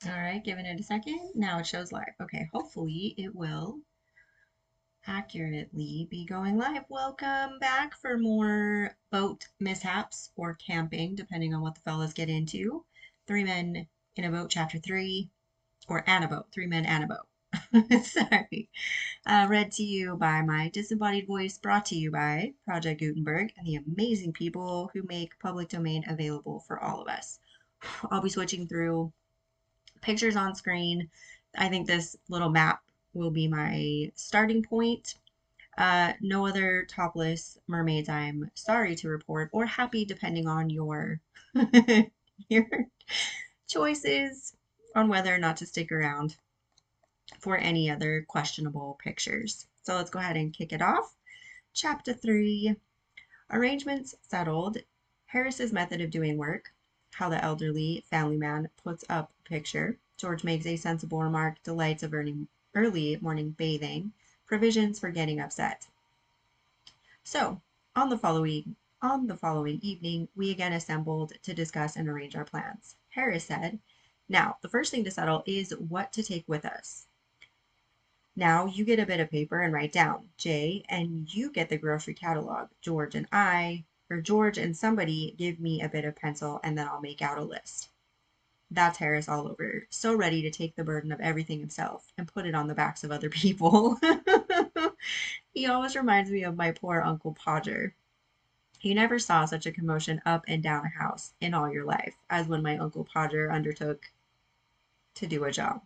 All right, giving it a second. Now it shows live. Okay, hopefully it will accurately be going live. Welcome back for more boat mishaps or camping, depending on what the fellas get into. Three Men in a Boat, Chapter 3, or and a Boat. Three Men and a Boat. Sorry. Read to you by my disembodied voice, brought to you by Project Gutenberg and the amazing people who make public domain available for all of us. I'll be switching through pictures on screen. I think this little map will be my starting point. No other topless mermaids, I'm sorry to report, or happy, depending on your your choices on whether or not to stick around for any other questionable pictures. So let's go ahead and kick it off. Chapter 3, Arrangements Settled, Harris's Method of Doing Work, How the Elderly Family Man Puts Up a Picture, George Makes a Sensible Remark, Delights of Early Morning Bathing, Provisions for Getting Upset. So, on the following evening, we again assembled to discuss and arrange our plans. Harris said, "Now, the first thing to settle is what to take with us. Now you get a bit of paper and write down, Jay, and you get the grocery catalog. George and somebody give me a bit of pencil and then I'll make out a list." That's Harris all over, so ready to take the burden of everything himself and put it on the backs of other people. He always reminds me of my poor Uncle Podger. You never saw such a commotion up and down a house in all your life as when my Uncle Podger undertook to do a job.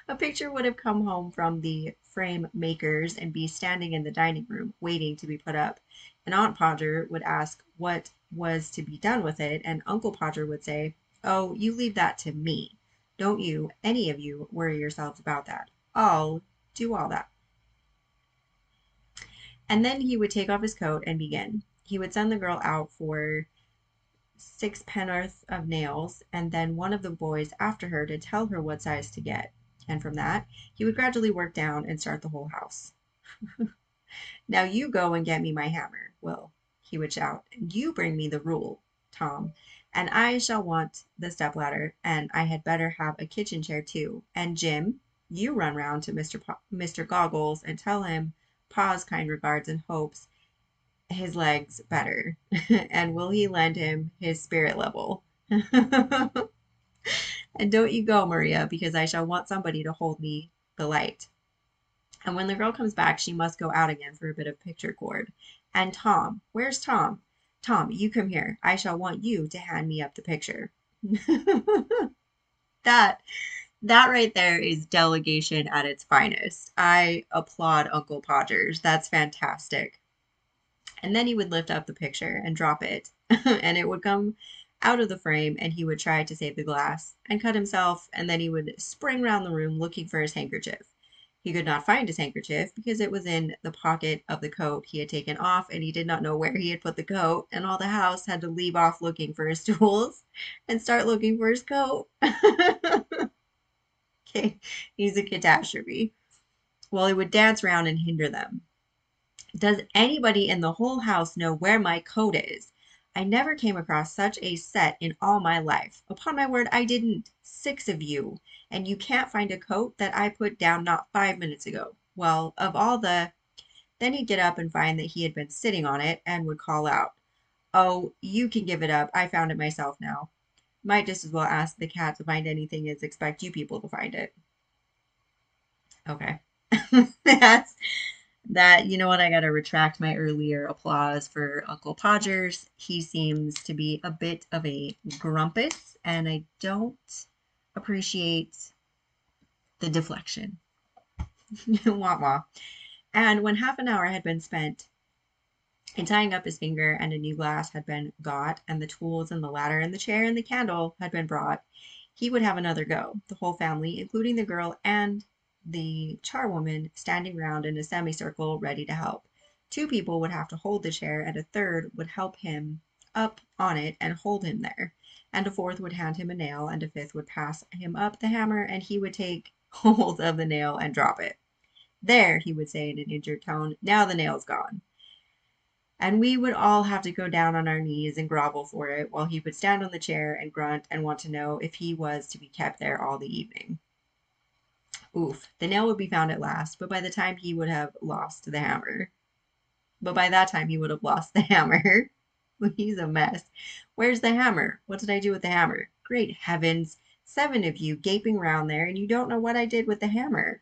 A picture would have come home from the frame makers and be standing in the dining room waiting to be put up. And Aunt Podger would ask what was to be done with it, and Uncle Podger would say, "Oh, you leave that to me. Don't you, any of you, worry yourselves about that. I'll do all that." And then he would take off his coat and begin. He would send the girl out for sixpenn'orth of nails, and then one of the boys after her to tell her what size to get. And from that, he would gradually work down and start the whole house. "Now you go and get me my hammer, Will," he would shout. "And you bring me the rule, Tom. And I shall want the stepladder, and I had better have a kitchen chair too. And Jim, you run round to Mr. Goggles and tell him Pa's kind regards and hopes his legs better. And will he lend him his spirit level? And don't you go, Maria, because I shall want somebody to hold me the light. And when the girl comes back, she must go out again for a bit of picture cord. And Tom, where's Tom? Tom, you come here. I shall want you to hand me up the picture." That that right there is delegation at its finest. I applaud Uncle Podgers. That's fantastic. And then he would lift up the picture and drop it, and it would come out of the frame, and he would try to save the glass and cut himself, and then he would spring round the room looking for his handkerchief. He could not find his handkerchief because it was in the pocket of the coat he had taken off, and he did not know where he had put the coat, and all the house had to leave off looking for his tools and start looking for his coat. Okay, he's a catastrophe. Well, he would dance round and hinder them. "Does anybody in the whole house know where my coat is? I never came across such a set in all my life. Upon my word, I didn't. Six of you. And you can't find a coat that I put down not 5 minutes ago. Well, of all the—" Then he'd get up and find that he had been sitting on it and would call out, "Oh, you can give it up. I found it myself now. Might just as well ask the cat to find anything as expect you people to find it." Okay. That's that. You know what? I gotta retract my earlier applause for Uncle Podgers. He seems to be a bit of a grumpus, and I don't appreciate the deflection. Wah wah. And when half an hour had been spent in tying up his finger, and a new glass had been got, and the tools and the ladder and the chair and the candle had been brought, he would have another go, the whole family, including the girl and the charwoman, standing round in a semicircle ready to help. Two people would have to hold the chair, and a third would help him up on it and hold him there, and a fourth would hand him a nail, and a fifth would pass him up the hammer, and he would take hold of the nail and drop it. "There," he would say in an injured tone, "now the nail's gone." And we would all have to go down on our knees and grovel for it while he would stand on the chair and grunt and want to know if he was to be kept there all the evening. Oof, the nail would be found at last, but by the time he would have lost the hammer. But by that time he would have lost the hammer. He's a mess. Where's the hammer? What did I do with the hammer? Great heavens, 7 of you gaping round there, and you don't know what I did with the hammer.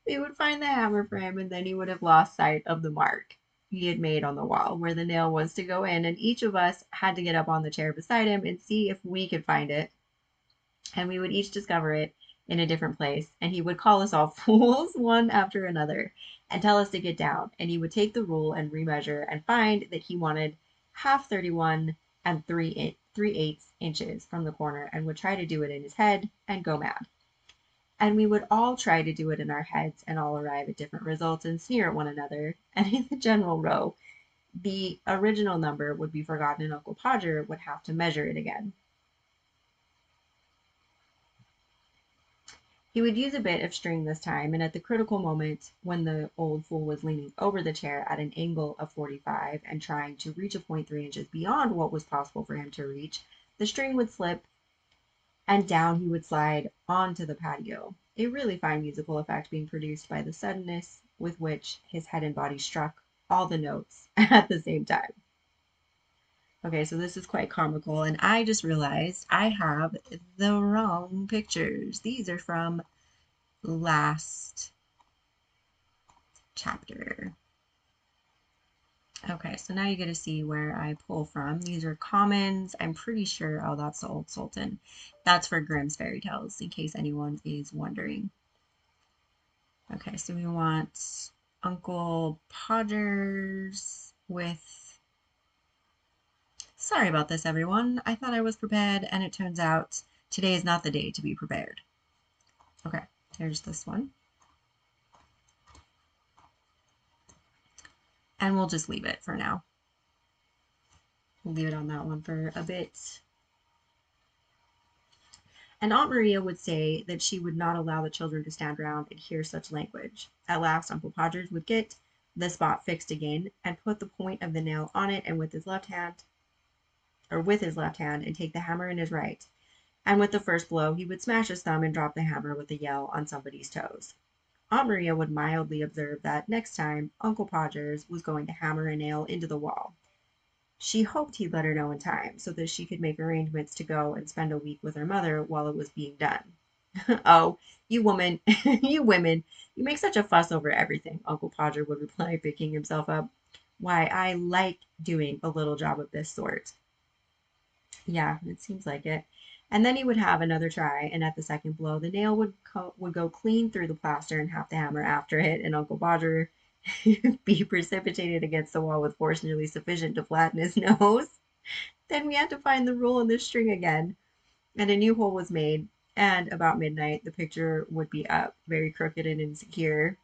We would find the hammer for him, and then he would have lost sight of the mark he had made on the wall where the nail was to go in, and each of us had to get up on the chair beside him and see if we could find it. And we would each discover it in a different place, and he would call us all fools one after another and tell us to get down, and he would take the rule and remeasure and find that he wanted half 31 and 3/8 inches from the corner, and would try to do it in his head and go mad. And we would all try to do it in our heads and all arrive at different results and sneer at one another. And in the general row, the original number would be forgotten and Uncle Podger would have to measure it again. He would use a bit of string this time, and at the critical moment when the old fool was leaning over the chair at an angle of 45 and trying to reach a point 3 inches beyond what was possible for him to reach, the string would slip and down he would slide onto the patio, a really fine musical effect being produced by the suddenness with which his head and body struck all the notes at the same time. Okay, so this is quite comical, and I just realized I have the wrong pictures. These are from last chapter. Okay, so now you get to see where I pull from. These are commons. I'm pretty sure, oh, that's the Old Sultan. That's for Grimm's Fairy Tales, in case anyone is wondering. Okay, so we want Uncle Podgers with... Sorry about this, everyone. I thought I was prepared, and it turns out today is not the day to be prepared. Okay, here's this one. And we'll just leave it for now. We'll leave it on that one for a bit. And Aunt Maria would say that she would not allow the children to stand round and hear such language. At last, Uncle Podgers would get the spot fixed again and put the point of the nail on it, and with his left hand, and take the hammer in his right. And with the first blow, he would smash his thumb and drop the hammer with a yell on somebody's toes. Aunt Maria would mildly observe that next time Uncle Podgers was going to hammer a nail into the wall. She hoped he'd let her know in time so that she could make arrangements to go and spend a week with her mother while it was being done. Oh, you women, you women, you make such a fuss over everything, Uncle Podger would reply, picking himself up. Why, I like doing a little job of this sort. Yeah, it seems like it. And then he would have another try, and at the second blow, the nail would go clean through the plaster and half the hammer after it, and Uncle Bodger be precipitated against the wall with force nearly sufficient to flatten his nose. Then we had to find the rule in the string again, and a new hole was made, and about midnight the picture would be up, very crooked and insecure.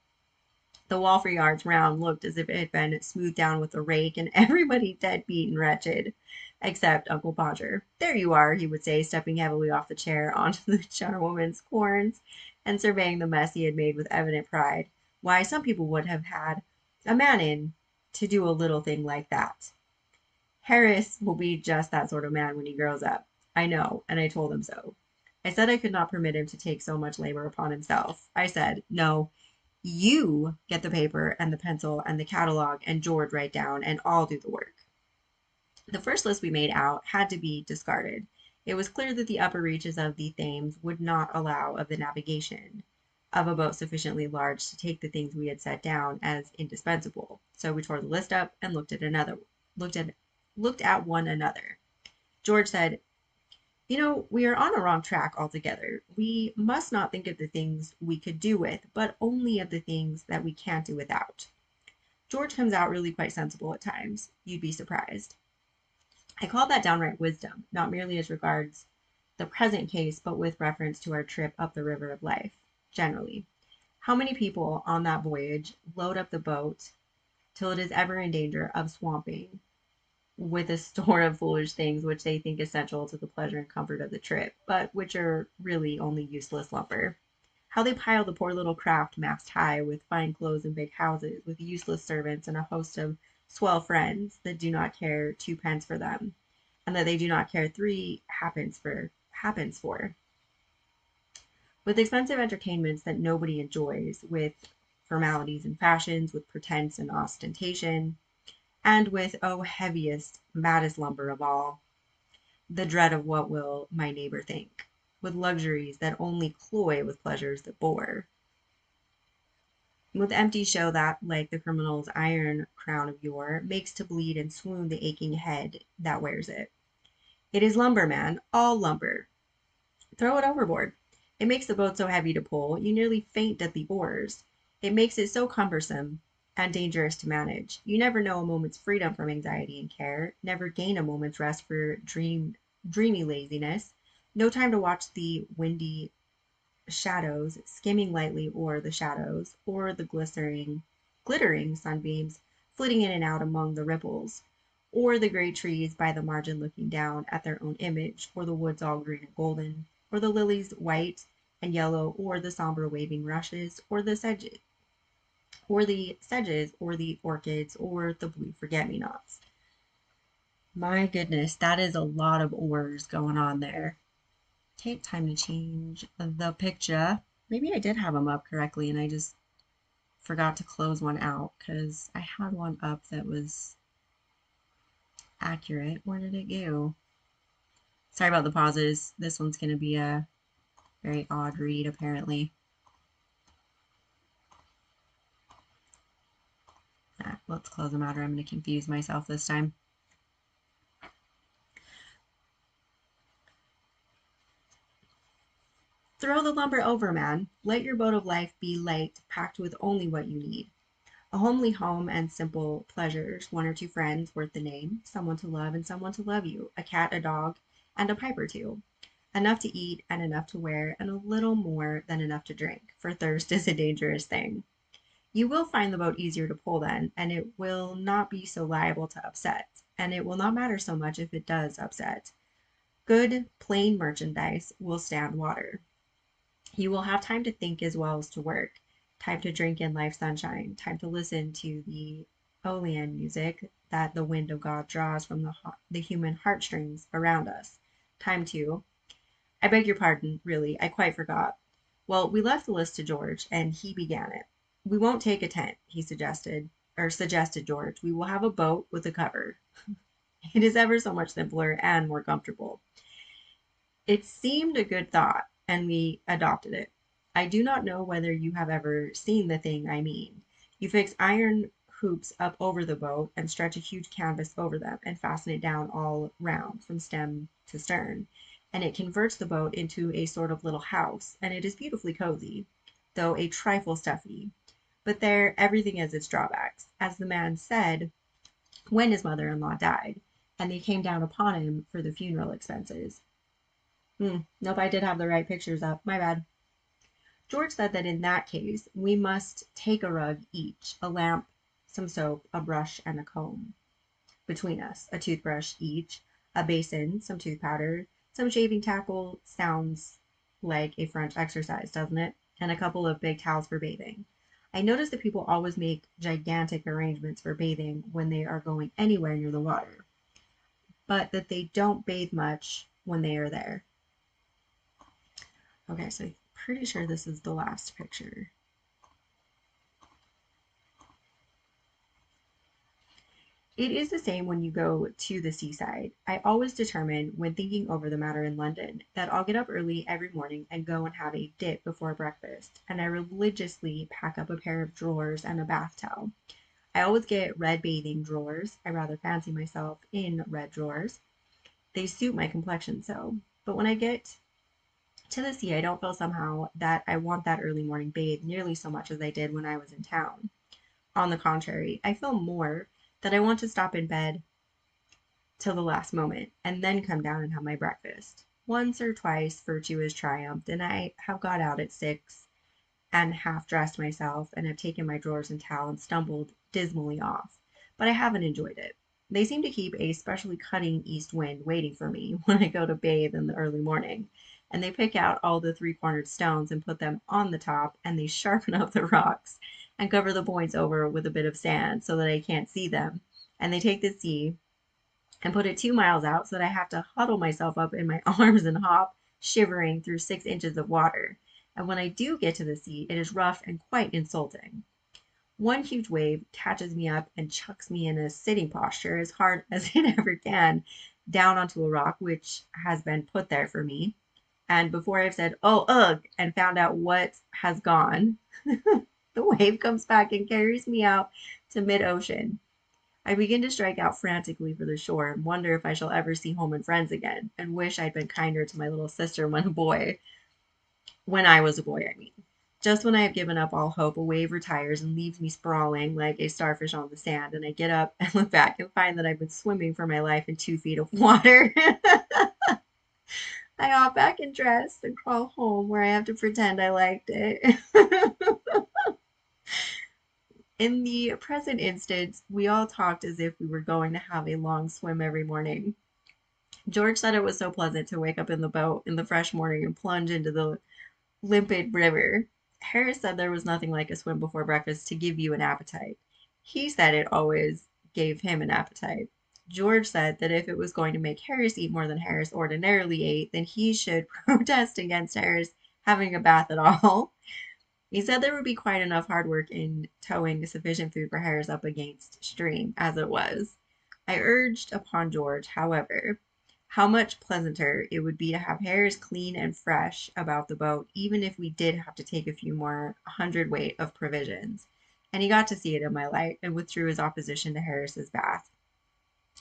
The wall for yards round looked as if it had been smoothed down with a rake, and everybody dead beat and wretched, except Uncle Podger. There you are, he would say, stepping heavily off the chair onto the charwoman's corns, and surveying the mess he had made with evident pride. Why, some people would have had a man in to do a little thing like that. Harris will be just that sort of man when he grows up. I know, and I told him so. I said I could not permit him to take so much labor upon himself. I said, no, you get the paper and the pencil and the catalog, and George write down, and I'll do the work. The first list we made out had to be discarded. It was clear that the upper reaches of the Thames would not allow of the navigation of a boat sufficiently large to take the things we had set down as indispensable. So we tore the list up and looked at one another. George said, you know, we are on a wrong track altogether. We must not think of the things we could do with, but only of the things that we can't do without. George comes out really quite sensible at times. You'd be surprised. I call that downright wisdom, not merely as regards the present case, but with reference to our trip up the river of life, generally. How many people on that voyage load up the boat till it is ever in danger of swamping with a store of foolish things which they think essential to the pleasure and comfort of the trip, but which are really only useless lumber? How they pile the poor little craft mast high with fine clothes and big houses, with useless servants and a host of swell friends that do not care twopence for them, and that they do not care three happens for, with expensive entertainments that nobody enjoys, with formalities and fashions, with pretense and ostentation, and with, oh, heaviest, maddest lumber of all, the dread of what will my neighbor think, with luxuries that only cloy with pleasures that bore, with empty show that, like the criminal's iron crown of yore, makes to bleed and swoon the aching head that wears it. It is lumber, man, all lumber. Throw it overboard. It makes the boat so heavy to pull, you nearly faint at the oars. It makes it so cumbersome and dangerous to manage. You never know a moment's freedom from anxiety and care, never gain a moment's rest for dreamy laziness, no time to watch the windy shadows skimming lightly o'er the shadows, or the glittering sunbeams flitting in and out among the ripples, or the great trees by the margin looking down at their own image, or the woods all green and golden, or the lilies white and yellow, or the sombre waving rushes, or the sedges, or the orchids, or the blue forget-me-nots. My goodness, that is a lot of oars going on there. Take time to change the picture. Maybe I did have them up correctly and I just forgot to close one out because I had one up that was accurate. Where did it go? Sorry about the pauses. This one's going to be a very odd read apparently. Let's close them out or I'm going to confuse myself this time. Throw the lumber over, man. Let your boat of life be light, packed with only what you need. A homely home and simple pleasures, one or two friends worth the name, someone to love and someone to love you, a cat, a dog, and a pipe or two. Enough to eat and enough to wear, and a little more than enough to drink, for thirst is a dangerous thing. You will find the boat easier to pull then, and it will not be so liable to upset, and it will not matter so much if it does upset. Good, plain merchandise will stand water. You will have time to think as well as to work, time to drink in life's sunshine, time to listen to the Aeolian music that the wind of God draws from the human heartstrings around us. Time to, I beg your pardon, really, I quite forgot. Well, we left the list to George, and he began it. We won't take a tent, he suggested George. We will have a boat with a cover. It is ever so much simpler and more comfortable. It seemed a good thought, and we adopted it. I do not know whether you have ever seen the thing I mean. You fix iron hoops up over the boat and stretch a huge canvas over them and fasten it down all round from stem to stern, and it converts the boat into a sort of little house, and it is beautifully cozy, though a trifle stuffy. But there, everything has its drawbacks, as the man said when his mother-in-law died, and they came down upon him for the funeral expenses. Nope, I did have the right pictures up. My bad. George said that in that case, we must take a rug each, a lamp, some soap, a brush, and a comb between us, a toothbrush each, a basin, some tooth powder, some shaving tackle, sounds like a French exercise, doesn't it? And a couple of big towels for bathing. I notice that people always make gigantic arrangements for bathing when they are going anywhere near the water, but that they don't bathe much when they are there. Okay, so I'm pretty sure this is the last picture. It is the same when you go to the seaside. I always determine, when thinking over the matter in London, that I'll get up early every morning and go and have a dip before breakfast, and I religiously pack up a pair of drawers and a bath towel. I always get red bathing drawers. I rather fancy myself in red drawers. They suit my complexion so. But when I get to the sea, I don't feel somehow that I want that early morning bathe nearly so much as I did when I was in town. On the contrary, I feel more that I want to stop in bed till the last moment, and then come down and have my breakfast. Once or twice virtue has triumphed, and I have got out at 6 and half dressed myself, and have taken my drawers and towel and stumbled dismally off. But I haven't enjoyed it. They seem to keep a specially cutting east wind waiting for me when I go to bathe in the early morning. And they pick out all the three-cornered stones and put them on the top, and they sharpen up the rocks and cover the points over with a bit of sand so that I can't see them. And they take the sea and put it 2 miles out so that I have to huddle myself up in my arms and hop, shivering through 6 inches of water. And when I do get to the sea, it is rough and quite insulting. One huge wave catches me up and chucks me in a sitting posture as hard as it ever can down onto a rock which has been put there for me. And before I've said, oh, ugh, and found out what has gone, the wave comes back and carries me out to mid ocean. I begin to strike out frantically for the shore and wonder if I shall ever see home and friends again, and wish I'd been kinder to my little sister when I was a boy, I mean. Just when I have given up all hope, a wave retires and leaves me sprawling like a starfish on the sand, and I get up and look back and find that I've been swimming for my life in 2 feet of water. I hop back and dress and crawl home where I have to pretend I liked it. In the present instance, we all talked as if we were going to have a long swim every morning. George said it was so pleasant to wake up in the boat in the fresh morning and plunge into the limpid river. Harris said there was nothing like a swim before breakfast to give you an appetite. He said it always gave him an appetite. George said that if it was going to make Harris eat more than Harris ordinarily ate, then he should protest against Harris having a bath at all. He said there would be quite enough hard work in towing sufficient food for Harris up against stream, as it was. I urged upon George, however, how much pleasanter it would be to have Harris clean and fresh about the boat, even if we did have to take a few more hundredweight of provisions. And he got to see it in my light, and withdrew his opposition to Harris's bath.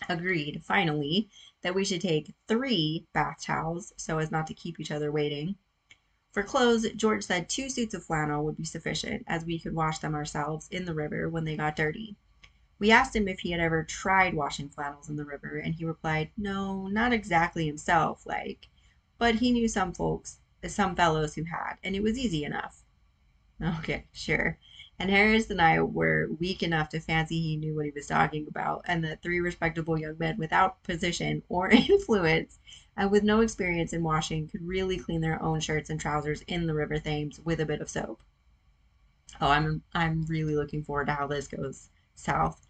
Agreed, finally, that we should take 3 bath towels, so as not to keep each other waiting. For clothes, George said 2 suits of flannel would be sufficient, as we could wash them ourselves in the river when they got dirty. We asked him if he had ever tried washing flannels in the river, and he replied, no, not exactly himself, like, but he knew some fellows who had, and it was easy enough. Okay, sure. And Harris and I were weak enough to fancy he knew what he was talking about, and that 3 respectable young men without position or influence and with no experience in washing could really clean their own shirts and trousers in the River Thames with a bit of soap. Oh, I'm really looking forward to how this goes south.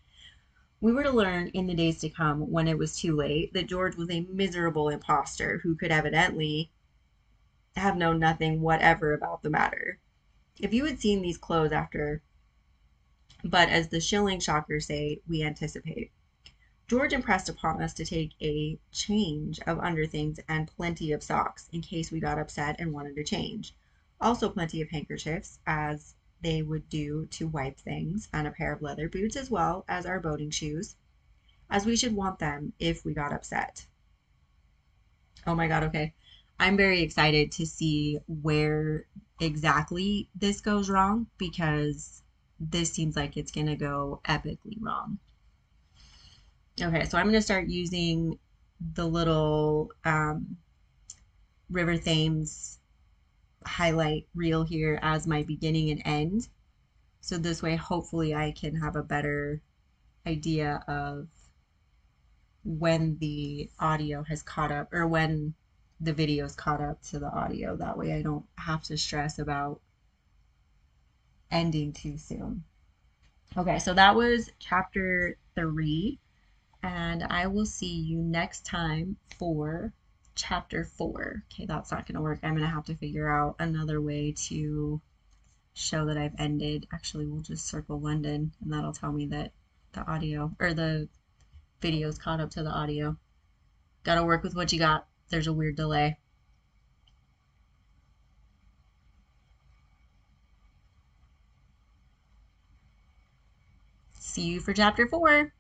We were to learn in the days to come, when it was too late, that George was a miserable impostor who could evidently have known nothing whatever about the matter. If you had seen these clothes after, but as the shilling shockers say, we anticipate. George impressed upon us to take a change of underthings and plenty of socks in case we got upset and wanted to change. Also plenty of handkerchiefs, as they would do to wipe things, and a pair of leather boots as well as our boating shoes, as we should want them if we got upset. Oh my God, okay. I'm very excited to see where exactly this goes wrong, because this seems like it's going to go epically wrong. Okay, so I'm going to start using the little River Thames highlight reel here as my beginning and end. So this way, hopefully I can have a better idea of when the audio has caught up, or when the video's caught up to the audio. That way I don't have to stress about ending too soon. Okay, so that was chapter 3, and I will see you next time for chapter 4. Okay, that's not going to work. I'm going to have to figure out another way to show that I've ended. Actually, we'll just circle London, and that'll tell me that the audio, or the video's caught up to the audio. Got to work with what you got. There's a weird delay. See you for chapter 4.